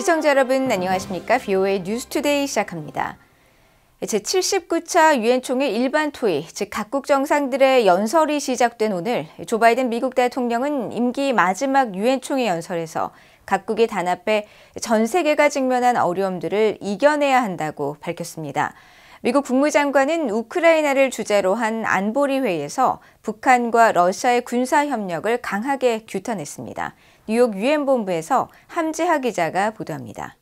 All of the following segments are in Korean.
시청자 여러분 안녕하십니까? VOA 뉴스투데이 시작합니다. 제79차 유엔 총회 일반 토의, 즉 각국 정상들의 연설이 시작된 오늘 조 바이든 미국 대통령은 임기 마지막 유엔 총회 연설에서 각국이 단합해 전 세계가 직면한 어려움들을 이겨내야 한다고 밝혔습니다. 미국 국무장관은 우크라이나를 주제로 한 안보리 회의에서 북한과 러시아의 군사 협력을 강하게 규탄했습니다. 뉴욕 유엔 본부에서 함지하 기자가 보도합니다.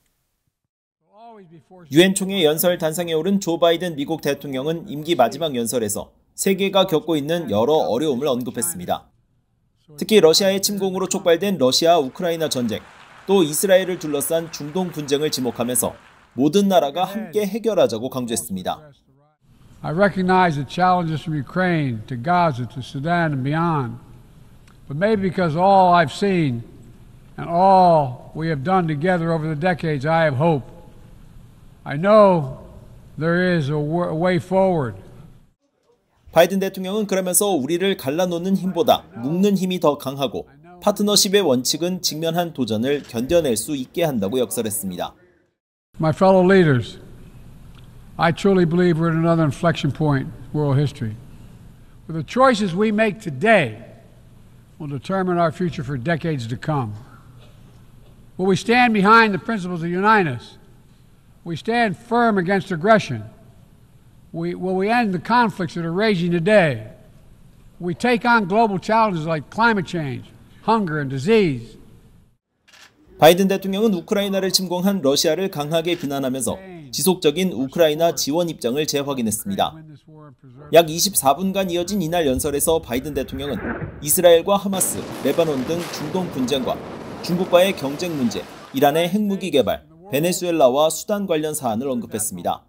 유엔 총회 연설 단상에 오른 조 바이든 미국 대통령은 임기 마지막 연설에서 세계가 겪고 있는 여러 어려움을 언급했습니다. 특히 러시아의 침공으로 촉발된 러시아 우크라이나 전쟁, 또 이스라엘을 둘러싼 중동 분쟁을 지목하면서 모든 나라가 함께 해결하자고 강조했습니다. I recognize the challenges from Ukraine to Gaza to Sudan and beyond. But maybe because all I've seen and all we have done together over the decades, I have hope. I know there is a way forward. 바이든 대통령은 그러면서 우리를 갈라놓는 힘보다 묶는 힘이 더 강하고 파트너십의 원칙은 직면한 도전을 견뎌낼 수 있게 한다고 역설했습니다. My fellow leaders, I truly believe we're at another inflection point in world history. With the choices we make today will determine our future for decades to come. Will we stand behind the principles that unite us? We stand firm against aggression. Will we end the conflicts that are raging today? We take on global challenges like climate change, hunger and disease. 바이든 대통령은 우크라이나를 침공한 러시아를 강하게 비난하면서 지속적인 우크라이나 지원 입장을 재확인했습니다. 약 24분간 이어진 이날 연설에서 바이든 대통령은 이스라엘과 하마스, 레바논 등 중동 분쟁과 중국과의 경쟁 문제, 이란의 핵무기 개발, 베네수엘라와 수단 관련 사안을 언급했습니다.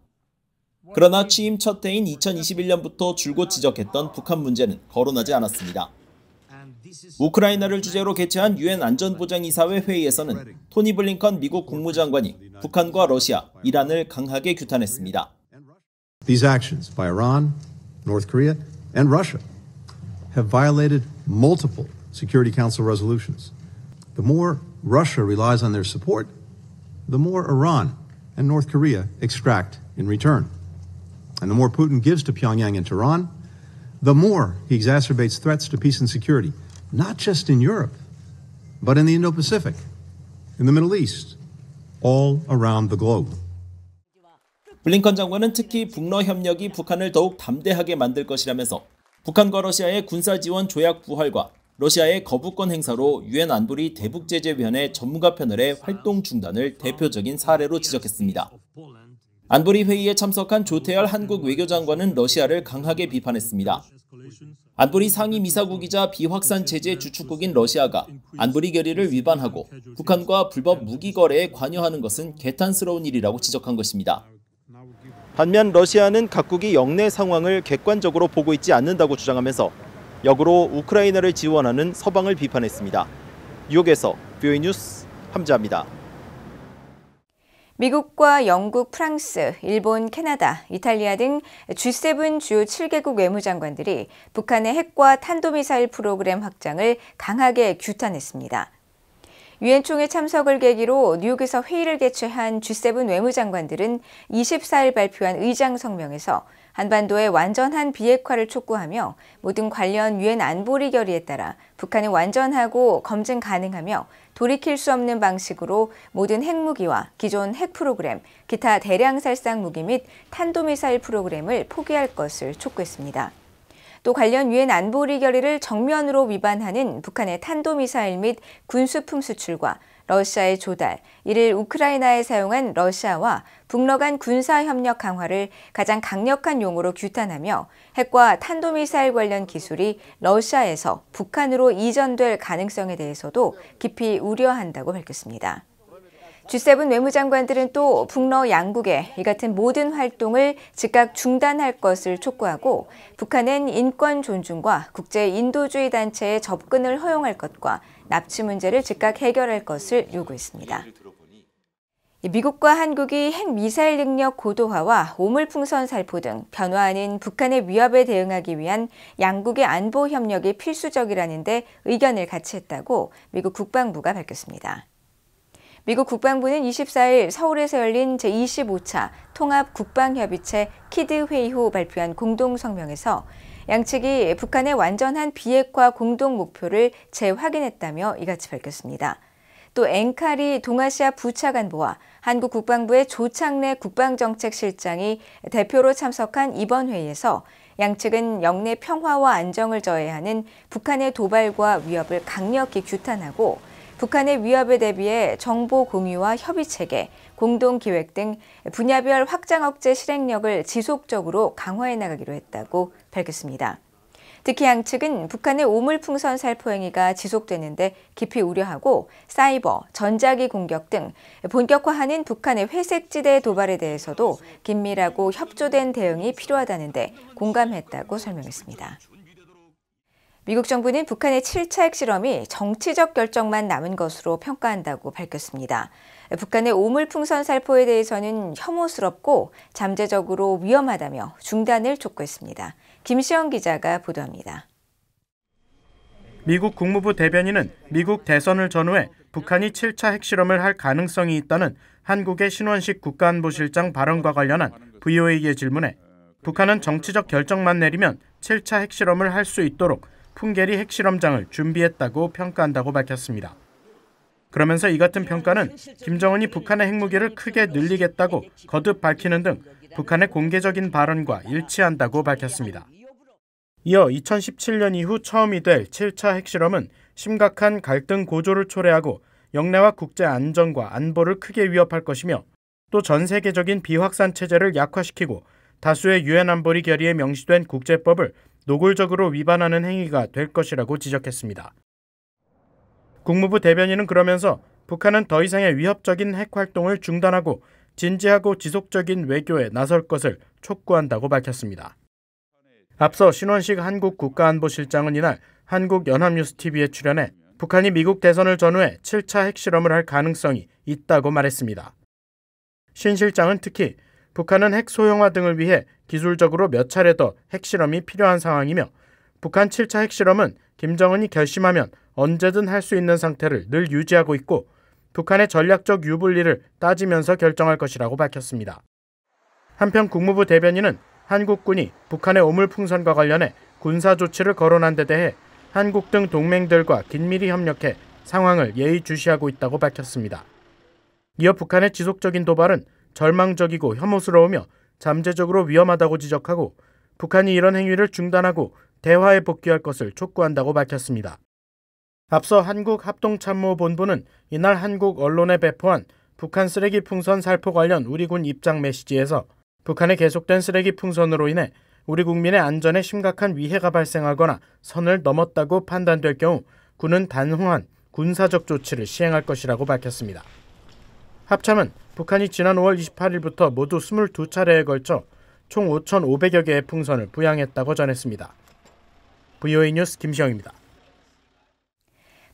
그러나 취임 첫 해인 2021년부터 줄곧 지적했던 북한 문제는 거론하지 않았습니다. 우크라이나를 주제로 개최한 유엔 안전보장이사회 회의에서는 토니 블링컨 미국 국무장관이 북한과 러시아, 이란을 강하게 규탄했습니다. These actions by Iran, North Korea, and Russia have violated multiple Security Council resolutions. The more Russia relies on their support, the more Iran and North Korea extract in return. And the more Putin gives to Pyongyang and Tehran, the more he exacerbates threats to peace and security, not just in Europe, but in the Indo-Pacific, in the Middle East, all around the globe. 블링컨 장관은 특히 북러 협력이 북한을 더욱 담대하게 만들 것이라면서 북한과 러시아의 군사지원 조약 부활과 러시아의 거부권 행사로 유엔 안보리 대북제재위원회 전문가 패널의 활동 중단을 대표적인 사례로 지적했습니다. 안보리 회의에 참석한 조태열 한국 외교장관은 러시아를 강하게 비판했습니다. 안보리 상임이사국이자 비확산 체제 주축국인 러시아가 안보리 결의를 위반하고 북한과 불법 무기 거래에 관여하는 것은 개탄스러운 일이라고 지적한 것입니다. 반면 러시아는 각국이 영내 상황을 객관적으로 보고 있지 않는다고 주장하면서 역으로 우크라이나를 지원하는 서방을 비판했습니다. 뉴욕에서 VOA 뉴스 함지하입니다. 미국과 영국, 프랑스, 일본, 캐나다, 이탈리아 등 G7 주요 7개국 외무장관들이 북한의 핵과 탄도미사일 프로그램 확장을 강하게 규탄했습니다. 유엔 총회 참석을 계기로 뉴욕에서 회의를 개최한 G7 외무장관들은 24일 발표한 의장 성명에서 한반도의 완전한 비핵화를 촉구하며 모든 관련 유엔 안보리 결의에 따라 북한은 완전하고 검증 가능하며 돌이킬 수 없는 방식으로 모든 핵무기와 기존 핵 프로그램, 기타 대량 살상 무기 및 탄도미사일 프로그램을 포기할 것을 촉구했습니다. 또 관련 유엔 안보리 결의를 정면으로 위반하는 북한의 탄도미사일 및 군수품 수출과 러시아의 조달, 이를 우크라이나에 사용한 러시아와 북러 간 군사협력 강화를 가장 강력한 용어로 규탄하며 핵과 탄도미사일 관련 기술이 러시아에서 북한으로 이전될 가능성에 대해서도 깊이 우려한다고 밝혔습니다. G7 외무장관들은 또 북러 양국의 이 같은 모든 활동을 즉각 중단할 것을 촉구하고 북한은 인권 존중과 국제 인도주의 단체의 접근을 허용할 것과 납치 문제를 즉각 해결할 것을 요구했습니다. 미국과 한국이 핵미사일 능력 고도화와 오물풍선 살포 등 변화하는 북한의 위협에 대응하기 위한 양국의 안보 협력이 필수적이라는 데 의견을 같이 했다고 미국 국방부가 밝혔습니다. 미국 국방부는 24일 서울에서 열린 제25차 통합국방협의체 키드 회의 후 발표한 공동성명에서 양측이 북한의 완전한 비핵화 공동 목표를 재확인했다며 이같이 밝혔습니다. 또 앵카리 동아시아 부차관보와 한국 국방부의 조창래 국방정책실장이 대표로 참석한 이번 회의에서 양측은 영내 평화와 안정을 저해하는 북한의 도발과 위협을 강력히 규탄하고 북한의 위협에 대비해 정보 공유와 협의 체계, 공동 기획 등 분야별 확장 억제 실행력을 지속적으로 강화해 나가기로 했다고 밝혔습니다. 특히 양측은 북한의 오물풍선 살포 행위가 지속되는데 깊이 우려하고 사이버, 전자기 공격 등 본격화하는 북한의 회색지대 도발에 대해서도 긴밀하고 협조된 대응이 필요하다는데 공감했다고 설명했습니다. 미국 정부는 북한의 7차 핵실험이 정치적 결정만 남은 것으로 평가한다고 밝혔습니다. 북한의 오물풍선 살포에 대해서는 혐오스럽고 잠재적으로 위험하다며 중단을 촉구했습니다. 김시영 기자가 보도합니다. 미국 국무부 대변인은 미국 대선을 전후해 북한이 7차 핵실험을 할 가능성이 있다는 한국의 신원식 국가안보실장 발언과 관련한 VOA의 질문에 북한은 정치적 결정만 내리면 7차 핵실험을 할 수 있도록 풍계리 핵실험장을 준비했다고 평가한다고 밝혔습니다. 그러면서 이 같은 평가는 김정은이 북한의 핵무기를 크게 늘리겠다고 거듭 밝히는 등 북한의 공개적인 발언과 일치한다고 밝혔습니다. 이어 2017년 이후 처음이 될 7차 핵실험은 심각한 갈등 고조를 초래하고 영내와 국제 안정과 안보를 크게 위협할 것이며 또 전 세계적인 비확산 체제를 약화시키고 다수의 유엔 안보리 결의에 명시된 국제법을 노골적으로 위반하는 행위가 될 것이라고 지적했습니다. 국무부 대변인은 그러면서 북한은 더 이상의 위협적인 핵 활동을 중단하고 진지하고 지속적인 외교에 나설 것을 촉구한다고 밝혔습니다. 앞서 신원식 한국 국가안보실장은 이날 한국 연합뉴스TV에 출연해 북한이 미국 대선을 전후해 7차 핵실험을 할 가능성이 있다고 말했습니다. 신 실장은 특히 북한은 핵 소형화 등을 위해 기술적으로 몇 차례 더 핵실험이 필요한 상황이며 북한 7차 핵실험은 김정은이 결심하면 언제든 할 수 있는 상태를 늘 유지하고 있고 북한의 전략적 유불리를 따지면서 결정할 것이라고 밝혔습니다. 한편 국무부 대변인은 한국군이 북한의 오물풍선과 관련해 군사 조치를 거론한 데 대해 한국 등 동맹들과 긴밀히 협력해 상황을 예의주시하고 있다고 밝혔습니다. 이어 북한의 지속적인 도발은 절망적이고 혐오스러우며 잠재적으로 위험하다고 지적하고 북한이 이런 행위를 중단하고 대화에 복귀할 것을 촉구한다고 밝혔습니다. 앞서 한국합동참모본부는 이날 한국 언론에 배포한 북한 쓰레기 풍선 살포 관련 우리 군 입장 메시지에서 북한의 계속된 쓰레기 풍선으로 인해 우리 국민의 안전에 심각한 위해가 발생하거나 선을 넘었다고 판단될 경우 군은 단호한 군사적 조치를 시행할 것이라고 밝혔습니다. 합참은 북한이 지난 5월 28일부터 모두 22차례에 걸쳐 총 5,500여 개의 풍선을 부양했다고 전했습니다. VOA 뉴스 김시영입니다.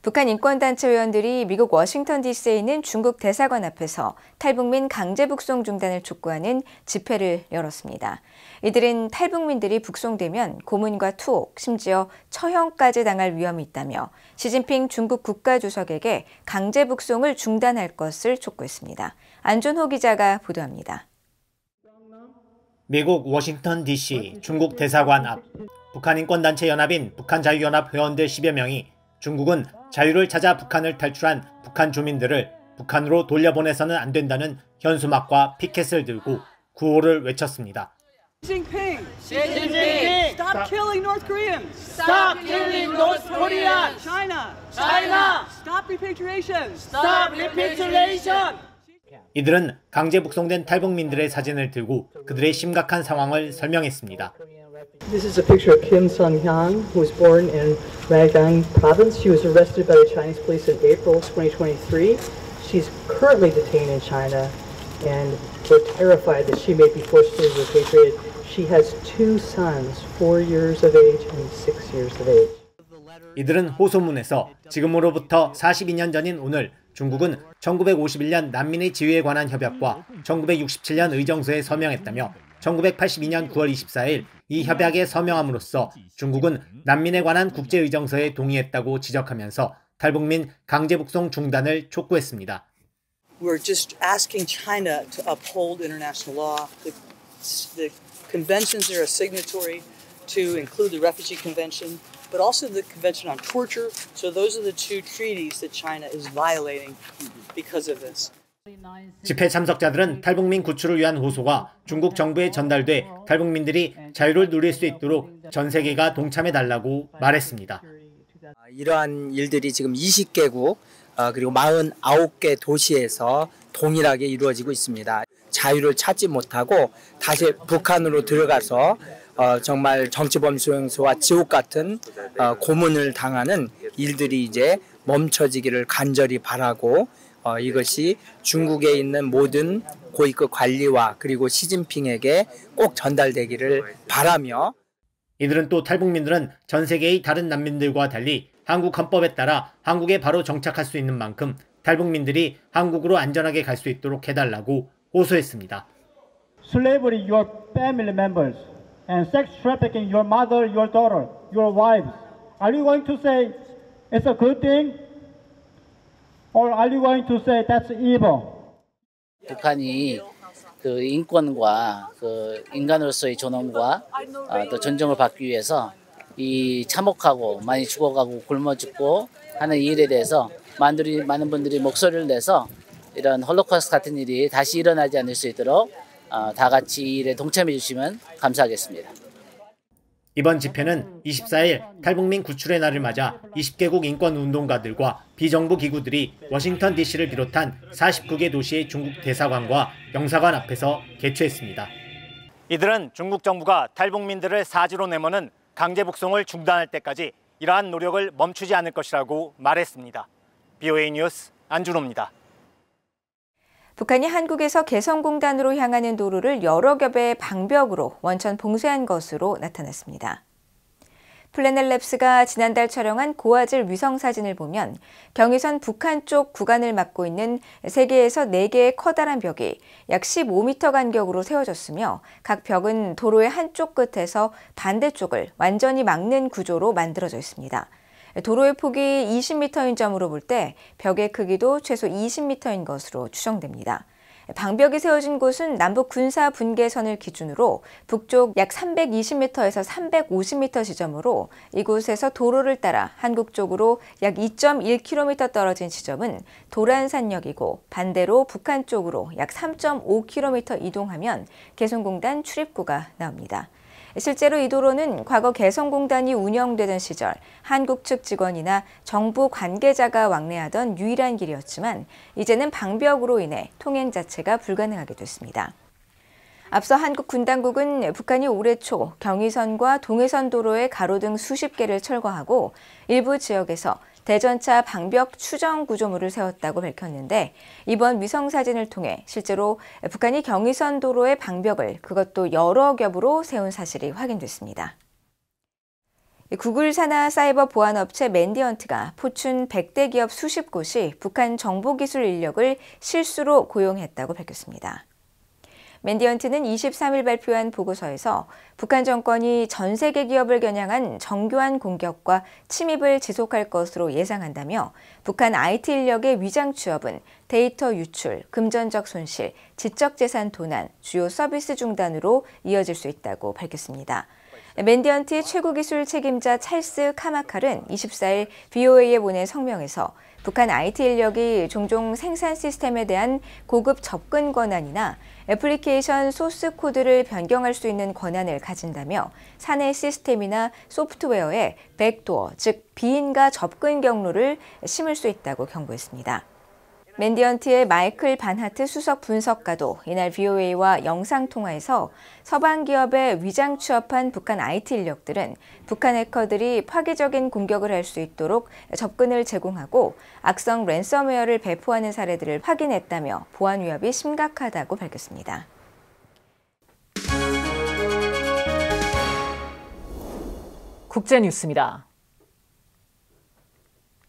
북한 인권단체 회원들이 미국 워싱턴 DC에 있는 중국 대사관 앞에서 탈북민 강제 북송 중단을 촉구하는 집회를 열었습니다. 이들은 탈북민들이 북송되면 고문과 투옥, 심지어 처형까지 당할 위험이 있다며 시진핑 중국 국가주석에게 강제 북송을 중단할 것을 촉구했습니다. 안준호 기자가 보도합니다. 미국 워싱턴 DC 중국 대사관 앞 북한 인권단체 연합인 북한자유연합 회원들 10여 명이 중국은 자유를 찾아 북한을 탈출한 북한 주민들을 북한으로 돌려보내서는 안 된다는 현수막과 피켓을 들고 구호를 외쳤습니다. Jinping! Stop killing North Koreans! Stop killing North Koreans! China! Stop repatriation! Stop repatriation! 이들은 강제 북송된 탈북민들의 사진을 들고 그들의 심각한 상황을 설명했습니다. This is a picture of Kim Sung-hyun, who was born in Ragang province. She was arrested by the Chinese police in April 2023. She's currently detained in China, and we're terrified that she may be forcibly repatriated. She has two sons, 4 years of age and 6 years of age. 이들은 호소문에서 지금으로부터 42년 전인 오늘 중국은 1951년 난민의 지위에 관한 협약과 1967년 의정서에 서명했다며 1982년 9월 24일 이 협약에 서명함으로써 중국은 난민에 관한 국제의정서에 동의했다고 지적하면서 탈북민 강제 북송 중단을 촉구했습니다. We're just asking China to uphold international law. The conventions they're a signatory to include the Refugee Convention, but also the Convention on Torture. So those are the two treaties that China is violating because of this. 집회 참석자들은 탈북민 구출을 위한 호소가 중국 정부에 전달돼 탈북민들이 자유를 누릴 수 있도록 전 세계가 동참해달라고 말했습니다. 이러한 일들이 지금 20개국 그리고 49개 도시에서 동일하게 이루어지고 있습니다. 자유를 찾지 못하고 다시 북한으로 들어가서 정말 정치범 수용소와 지옥 같은 고문을 당하는 일들이 이제 멈춰지기를 간절히 바라고 이것이 중국에 있는 모든 고위급 관리와 그리고 시진핑에게 꼭 전달되기를 바라며 이들은 또 탈북민들은 전 세계의 다른 난민들과 달리 한국 헌법에 따라 한국에 바로 정착할 수 있는 만큼 탈북민들이 한국으로 안전하게 갈 수 있도록 해달라고 호소했습니다. Slavery your family members and sex trafficking your mother, your daughter, your wives. Are you going to say it's a good thing? Or are you going to say that's evil? 북한이 그 인권과 그 인간으로서의 존엄과 또 존중을 받기 위해서 이 참혹하고 많이 죽어가고 굶어 죽고 하는 이 일에 대해서 많은 분들이 목소리를 내서 이런 홀로코스트 같은 일이 다시 일어나지 않을 수 있도록 다 같이 이 일에 동참해 주시면 감사하겠습니다. 이번 집회는 24일 탈북민 구출의 날을 맞아 20개국 인권운동가들과 비정부 기구들이 워싱턴 DC를 비롯한 49개 도시의 중국 대사관과 영사관 앞에서 개최했습니다. 이들은 중국 정부가 탈북민들을 사지로 내모는 강제 북송을 중단할 때까지 이러한 노력을 멈추지 않을 것이라고 말했습니다. BOA 뉴스 안준호입니다. 북한이 한국에서 개성공단으로 향하는 도로를 여러 겹의 방벽으로 원천 봉쇄한 것으로 나타났습니다. 플래넷랩스가 지난달 촬영한 고화질 위성사진을 보면 경의선 북한 쪽 구간을 막고 있는 3개에서 4개의 커다란 벽이 약 15m 간격으로 세워졌으며 각 벽은 도로의 한쪽 끝에서 반대쪽을 완전히 막는 구조로 만들어져 있습니다. 도로의 폭이 20m인 점으로 볼 때 벽의 크기도 최소 20m인 것으로 추정됩니다. 방벽이 세워진 곳은 남북 군사 분계선을 기준으로 북쪽 약 320m에서 350m 지점으로 이곳에서 도로를 따라 한국 쪽으로 약 2.1km 떨어진 지점은 도란산역이고 반대로 북한 쪽으로 약 3.5km 이동하면 개성공단 출입구가 나옵니다. 실제로 이 도로는 과거 개성공단이 운영되던 시절 한국 측 직원이나 정부 관계자가 왕래하던 유일한 길이었지만 이제는 방벽으로 인해 통행 자체가 불가능하게 됐습니다. 앞서 한국 군당국은 북한이 올해 초 경의선과 동해선 도로에 가로등 수십 개를 철거하고 일부 지역에서 대전차 방벽 추정 구조물을 세웠다고 밝혔는데 이번 위성사진을 통해 실제로 북한이 경의선 도로의 방벽을 그것도 여러 겹으로 세운 사실이 확인됐습니다. 구글 산하 사이버 보안업체 맨디언트가 포춘 100대 기업 수십 곳이 북한 정보기술 인력을 실수로 고용했다고 밝혔습니다. 맨디언트는 23일 발표한 보고서에서 북한 정권이 전 세계 기업을 겨냥한 정교한 공격과 침입을 지속할 것으로 예상한다며 북한 IT 인력의 위장 취업은 데이터 유출, 금전적 손실, 지적재산 도난, 주요 서비스 중단으로 이어질 수 있다고 밝혔습니다. 맨디언트의 최고기술 책임자 찰스 카마칼은 24일 BOA에 보낸 성명에서 북한 IT 인력이 종종 생산 시스템에 대한 고급 접근 권한이나 애플리케이션 소스 코드를 변경할 수 있는 권한을 가진다며 사내 시스템이나 소프트웨어에 백도어, 즉 비인가 접근 경로를 심을 수 있다고 경고했습니다. 맨디언트의 마이클 반하트 수석 분석가도 이날 BOA와 영상통화에서 서방 기업에 위장 취업한 북한 IT 인력들은 북한 해커들이 파괴적인 공격을 할 수 있도록 접근을 제공하고 악성 랜섬웨어를 배포하는 사례들을 확인했다며 보안 위협이 심각하다고 밝혔습니다. 국제뉴스입니다.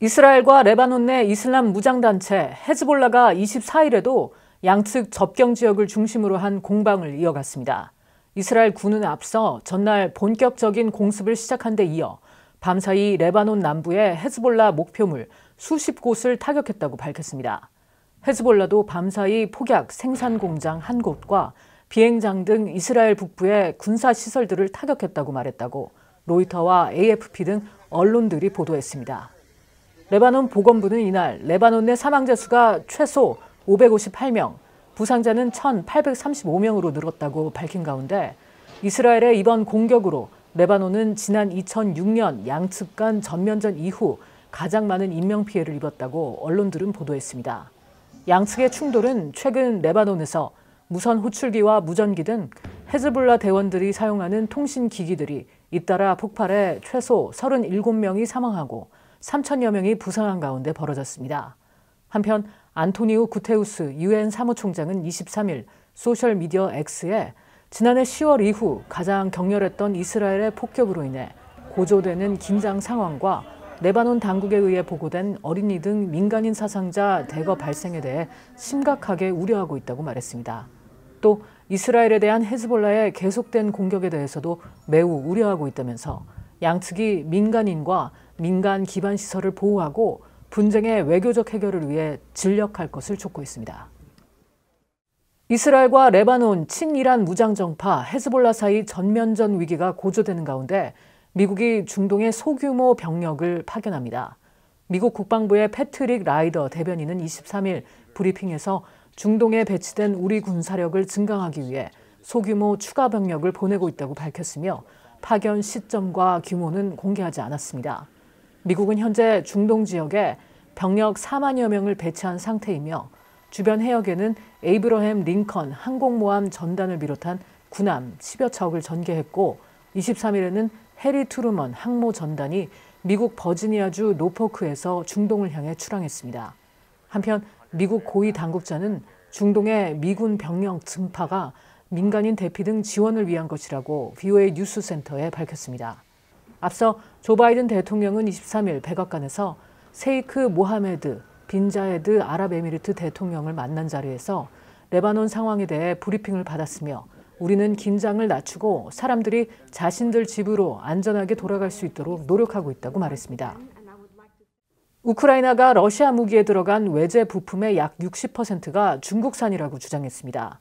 이스라엘과 레바논 내 이슬람 무장단체 헤즈볼라가 24일에도 양측 접경 지역을 중심으로 한 공방을 이어갔습니다. 이스라엘 군은 앞서 전날 본격적인 공습을 시작한 데 이어 밤사이 레바논 남부의 헤즈볼라 목표물 수십 곳을 타격했다고 밝혔습니다. 헤즈볼라도 밤사이 폭약 생산 공장 한 곳과 비행장 등 이스라엘 북부의 군사 시설들을 타격했다고 말했다고 로이터와 AFP 등 언론들이 보도했습니다. 레바논 보건부는 이날 레바논 내 사망자 수가 최소 558명, 부상자는 1,835명으로 늘었다고 밝힌 가운데 이스라엘의 이번 공격으로 레바논은 지난 2006년 양측 간 전면전 이후 가장 많은 인명피해를 입었다고 언론들은 보도했습니다. 양측의 충돌은 최근 레바논에서 무선 호출기와 무전기 등 헤즈볼라 대원들이 사용하는 통신기기들이 잇따라 폭발해 최소 37명이 사망하고 3천여 명이 부상한 가운데 벌어졌습니다. 한편 안토니오 구테우스 유엔 사무총장은 23일 소셜미디어 X에 지난해 10월 이후 가장 격렬했던 이스라엘의 폭격으로 인해 고조되는 긴장 상황과 레바논 당국에 의해 보고된 어린이 등 민간인 사상자 대거 발생에 대해 심각하게 우려하고 있다고 말했습니다. 또 이스라엘에 대한 헤즈볼라의 계속된 공격에 대해서도 매우 우려하고 있다면서 양측이 민간인과 민간 기반 시설을 보호하고 분쟁의 외교적 해결을 위해 진력할 것을 촉구했습니다. 이스라엘과 레바논 친이란 무장정파 헤즈볼라 사이 전면전 위기가 고조되는 가운데 미국이 중동에 소규모 병력을 파견합니다. 미국 국방부의 패트릭 라이더 대변인은 23일 브리핑에서 중동에 배치된 우리 군사력을 증강하기 위해 소규모 추가 병력을 보내고 있다고 밝혔으며 파견 시점과 규모는 공개하지 않았습니다. 미국은 현재 중동 지역에 병력 4만여 명을 배치한 상태이며 주변 해역에는 에이브러햄 링컨 항공모함 전단을 비롯한 군함 10여 척을 전개했고 23일에는 해리 트루먼 항모 전단이 미국 버지니아주 노포크에서 중동을 향해 출항했습니다. 한편 미국 고위 당국자는 중동의 미군 병력 증파가 민간인 대피 등 지원을 위한 것이라고 VOA 뉴스센터에 밝혔습니다. 앞서 조 바이든 대통령은 23일 백악관에서 세이크 모하메드 빈 자예드 아랍에미리트 대통령을 만난 자리에서 레바논 상황에 대해 브리핑을 받았으며 우리는 긴장을 낮추고 사람들이 자신들 집으로 안전하게 돌아갈 수 있도록 노력하고 있다고 말했습니다. 우크라이나가 러시아 무기에 들어간 외제 부품의 약 60%가 중국산이라고 주장했습니다.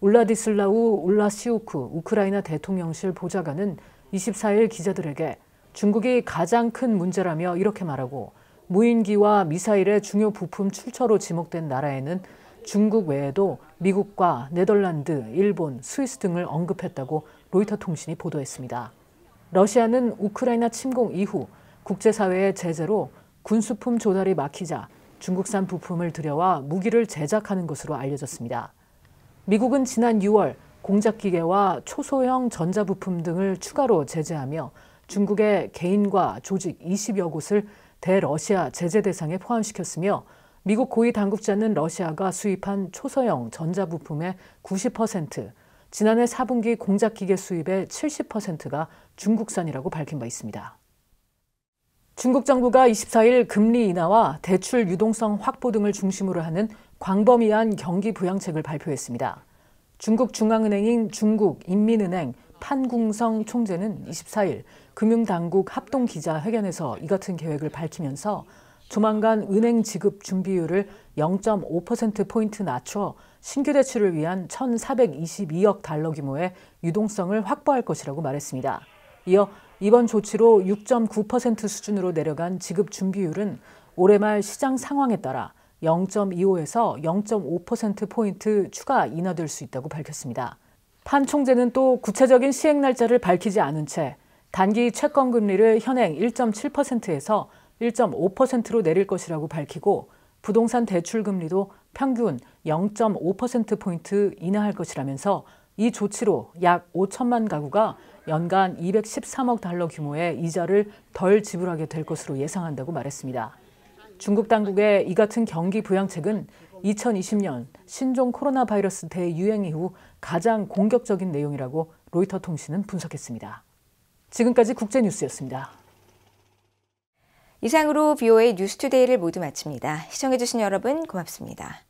울라디슬라우 울라시우크 우크라이나 대통령실 보좌관은 24일 기자들에게 중국이 가장 큰 문제라며 이렇게 말하고 무인기와 미사일의 중요 부품 출처로 지목된 나라에는 중국 외에도 미국과 네덜란드, 일본, 스위스 등을 언급했다고 로이터 통신이 보도했습니다. 러시아는 우크라이나 침공 이후 국제사회의 제재로 군수품 조달이 막히자 중국산 부품을 들여와 무기를 제작하는 것으로 알려졌습니다. 미국은 지난 6월 공작기계와 초소형 전자부품 등을 추가로 제재하며 중국의 개인과 조직 20여 곳을 대러시아 제재 대상에 포함시켰으며 미국 고위 당국자는 러시아가 수입한 초소형 전자부품의 90%, 지난해 4분기 공작기계 수입의 70%가 중국산이라고 밝힌 바 있습니다. 중국 정부가 24일 금리 인하와 대출 유동성 확보 등을 중심으로 하는 광범위한 경기 부양책을 발표했습니다. 중국 중앙은행인 중국인민은행 판궁성 총재는 24일 금융당국 합동기자회견에서 이 같은 계획을 밝히면서 조만간 은행 지급 준비율을 0.5%포인트 낮춰 신규 대출을 위한 1,422억 달러 규모의 유동성을 확보할 것이라고 말했습니다. 이어 이번 조치로 6.9% 수준으로 내려간 지급 준비율은 올해 말 시장 상황에 따라 0.25에서 0.5%포인트 추가 인하될 수 있다고 밝혔습니다. 판 총재는 또 구체적인 시행 날짜를 밝히지 않은 채 단기 채권 금리를 현행 1.7%에서 1.5%로 내릴 것이라고 밝히고 부동산 대출 금리도 평균 0.5%포인트 인하할 것이라면서 이 조치로 약 5천만 가구가 연간 213억 달러 규모의 이자를 덜 지불하게 될 것으로 예상한다고 말했습니다. 중국 당국의 이 같은 경기 부양책은 2020년 신종 코로나 바이러스 대유행 이후 가장 공격적인 내용이라고 로이터 통신은 분석했습니다. 지금까지 국제뉴스였습니다. 이상으로 VOA 뉴스투데이를 모두 마칩니다. 시청해주신 여러분 고맙습니다.